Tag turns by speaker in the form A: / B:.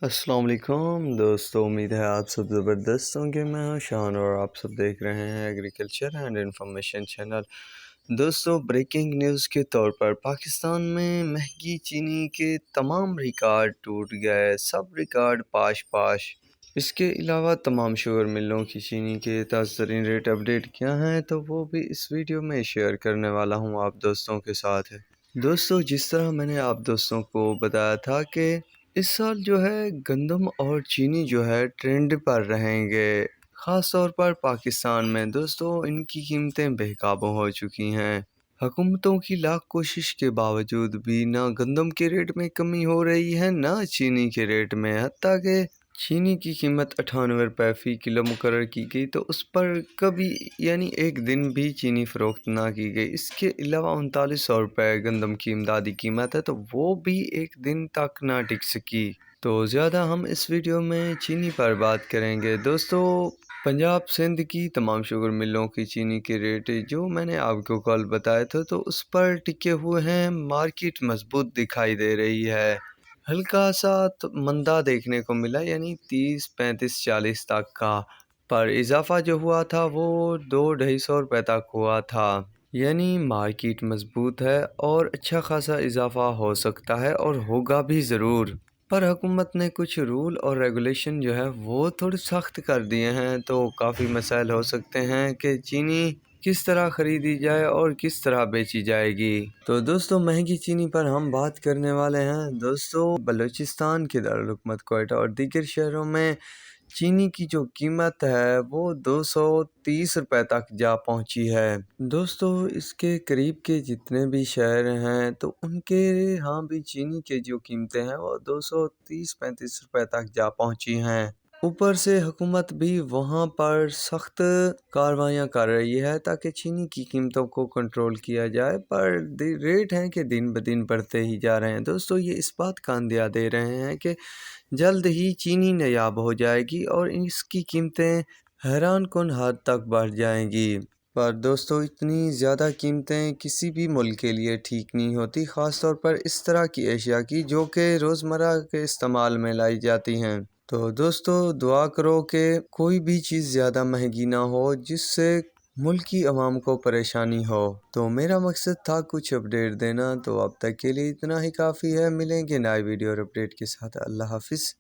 A: السلام علیکم دوستو، امید ہے آپ سب زبردست ہوں گے۔ میں ہوں شان اور آپ سب دیکھ رہے ہیں ایگریکلچر اینڈ انفارمیشن چینل۔ دوستو، بریکنگ نیوز کے طور پر پاکستان میں مہنگی چینی کے تمام ریکارڈ ٹوٹ گئے، سب ریکارڈ پاش پاش۔ اس کے علاوہ تمام شوگر ملوں کی چینی کے تازہ ترین ریٹ اپڈیٹ کیا ہیں تو وہ بھی اس ویڈیو میں شیئر کرنے والا ہوں آپ دوستوں کے ساتھ۔ دوستو، جس طرح میں نے آپ دوستوں کو بتایا تھا کہ اس سال جو ہے گندم اور چینی جو ہے ٹرینڈ پر رہیں گے، خاص طور پر پاکستان میں۔ دوستو، ان کی قیمتیں بے قابو ہو چکی ہیں۔ حکومتوں کی لاکھ کوشش کے باوجود بھی نہ گندم کے ریٹ میں کمی ہو رہی ہے نہ چینی کے ریٹ میں، حتیٰ کہ چینی کی قیمت 98 روپے فی کلو مقرر کی گئی تو اس پر کبھی ایک دن بھی چینی فروخت نہ کی گئی۔ اس کے علاوہ 3900 روپے گندم کی امدادی قیمت ہے تو وہ بھی ایک دن تک نہ ٹک سکی۔ تو زیادہ ہم اس ویڈیو میں چینی پر بات کریں گے۔ دوستو، پنجاب سندھ کی تمام شوگر ملوں کی چینی کے ریٹ جو میں نے آپ کو کل بتائے تھے تو اس پر ٹکے ہوئے ہیں۔ مارکیٹ مضبوط دکھائی دے رہی ہے، ہلکا سا مندہ دیکھنے کو ملا، 30، 35، 40 تک کا، پر اضافہ جو ہوا تھا وہ 200-250 روپے تک ہوا تھا۔ مارکیٹ مضبوط ہے اور اچھا خاصا اضافہ ہو سکتا ہے اور ہوگا بھی ضرور، پر حکومت نے کچھ رول اور ریگولیشن جو ہے وہ تھوڑے سخت کر دیے ہیں تو کافی مسائل ہو سکتے ہیں کہ چینی کس طرح خریدی جائے اور کس طرح بیچی جائے گی۔ تو دوستو، مہنگی چینی پر ہم بات کرنے والے ہیں۔ دوستو، بلوچستان کے دارالحکومت کوئٹہ اور دیگر شہروں میں چینی کی جو قیمت ہے وہ 230 روپے تک جا پہنچی ہے۔ دوستو، اس کے قریب کے جتنے بھی شہر ہیں تو ان کے ہاں بھی چینی کے جو قیمتیں ہیں وہ 230-35 روپے تک جا پہنچی ہیں۔ اوپر سے حکومت بھی وہاں پر سخت کارروائیاں کر رہی ہے تاکہ چینی کی قیمتوں کو کنٹرول کیا جائے، پر ریٹ ہیں کہ دن بدن بڑھتے ہی جا رہے ہیں۔ دوستو، یہ اس بات کا اندیہ دے رہے ہیں کہ جلد ہی چینی نایاب ہو جائے گی اور اس کی قیمتیں حیران کن حد تک بڑھ جائیں گی۔ پر دوستو، اتنی زیادہ قیمتیں کسی بھی ملک کے لیے ٹھیک نہیں ہوتی، خاص طور پر اس طرح کی اشیاء کی جو کہ روزمرہ کے استعمال میں لائی جاتی ہیں۔ تو دوستو، دعا کرو کہ کوئی بھی چیز زیادہ مہنگی نہ ہو جس سے ملک کی عوام کو پریشانی ہو۔ تو میرا مقصد تھا کچھ اپڈیٹ دینا، تو اب تک کے لیے اتنا ہی کافی ہے۔ ملیں گے نئے ویڈیو اور اپڈیٹ کے ساتھ۔ اللہ حافظ۔